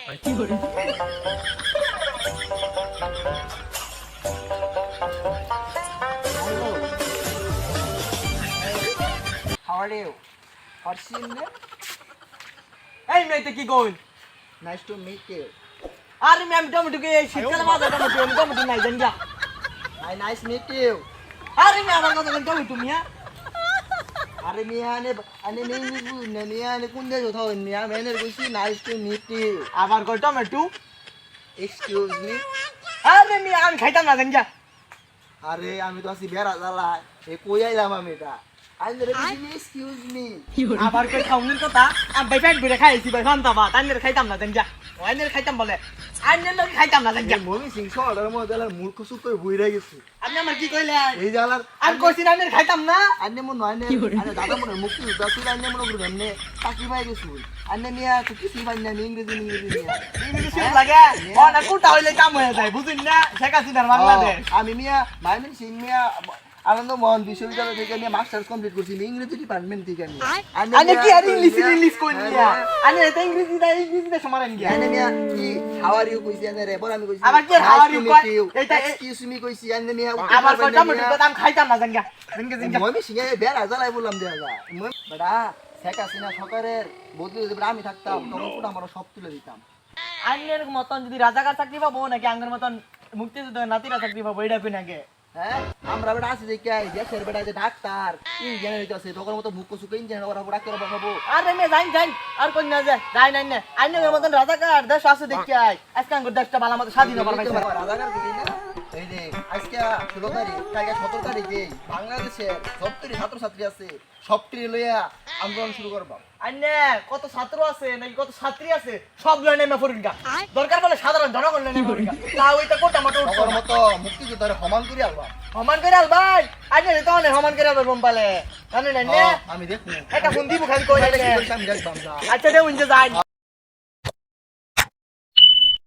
How are you? What's your name? এই মেয়েতে কি coin? Nice to meet you. আরে ma'am টমেটোকে শীতকালে মাঝে টমেটো নাই জানি যা। Hi, nice meet you. আরে ম্যাম আমার কথা টমেটো মিয়া। আরে মিয়া আনে ইংলিশ বুঝ না মিয়া আনে কোন দেশে থাও মিয়া মেনের কইছি নাইস টু মিট ইউ। আবার কই টমেটো? Excuse me. আরে মিয়া আমি খাইতাম না জানি যা। আরে আমি তো আছি বেড়া জ্বালা এ কই আইলাম আমি এটা আইন রে কইছি এক্সকিউজ মি। আবার কই খাউনির কথা আমি ভাই পেট ভরে খাইছি ভাই ফান্তা ভাত আইনের খাইতাম না জানি যা। আইনের খাইতাম বলে আইনের লোক খাইতাম না জানি যা। মমি সিং শহরের মধ্যে জ্বালার মূর্খ সুখ করে বইরা গেছে। আপনি আমার কি কইলেন? এই জ্বালার আমি কইছি না আইনের খাইতাম না। আন্নে মন নয় নে আরে দাদা মনে মুক্তি উদা তুই আন্নে মনে করবেন নে চাকরি পাই গেছু আন্নে মিয়া তুই কি পাই না ইংরেজি মিয়া ইংরেজি শিখ লাগে ও না কোটা হইলে কাম হয়ে যায় বুঝিন না শেখ হাসিনার বাংলাদেশ। আমি মিয়া মাইমিন সিং মিয়া আনন্দ মোহন বিশ্ববিদ্যালয় থেকে নিয়ে মাস্টার্স কমপ্লিট করছি ইংরেজি ডিপার্টমেন্ট থেকে নিয়ে আনে কি আর ইংলিশ কই নিয়া আনে এটা ইংরেজিতে সমান আনি গিয়া আনে মিয়া কি হাউ আর ইউ কইছি আনে রে বড় আমি কইছি আবার কি how are you কই এটা এক্সকিউজ মি কইছি আনে মিয়া আবার কই টমেটো দাম খাইতাম না জানি গা জানি গা মই সিং এ বেড়া জ্বালাই বললাম দেখা বড়া শেখ হাসিনা সরকারের বদলে যদি আমি থাকতাম তখন পুরো আমরা সব তুলে দিতাম। আইনের মতন যদি রাজাকার চাকরি পাবো নাকি আঙ্গের মতন মুক্তিযোদ্ধা নাতিরা চাকরি পাবো এটা কই নাকি? হ্যাঁ আমরা বেটা আছি যে কে দেশের বেটা যে ডাক্তার ইঞ্জিনিয়ার হইতাছে তখন মতো মুখ সুখ ইঞ্জিনিয়ার ওরা ডাক্তার বানাবো। আরে মে যাই আর কোন না যায় যাই না আইনের মতন রাজাকার দেশ আছে দেখি আই আজকে আঙ্গুর দেশটা ভালো মতো স্বাধীন হবার পাইছে। রাজাকার কি না এই যে আজকে 16 তারিখ কালকে 17 তারিখে বাংলাদেশের 70 ছাত্রছাত্রী আছে সবটি লইয়া আন্দোলন শুরু করবা। আইনে কত ছাত্র আছে নাকি কত ছাত্রী আছে সব লয় নেমে পড়ুনগা দরকার বলে সাধারণ জনগণ লয় নেমে পড়ুনগা তা ওইটা কোটা মতো সবার মতো মুক্তিযোদ্ধারে সমান করে আলবা সমান করে আল ভাই আইনে তো অনেক সমান করে আলবা পালে জানেন না আমি দেখব একটা ফোন দিব খালি কই আমি দেখবাম যা আচ্ছা দেউন যে যাই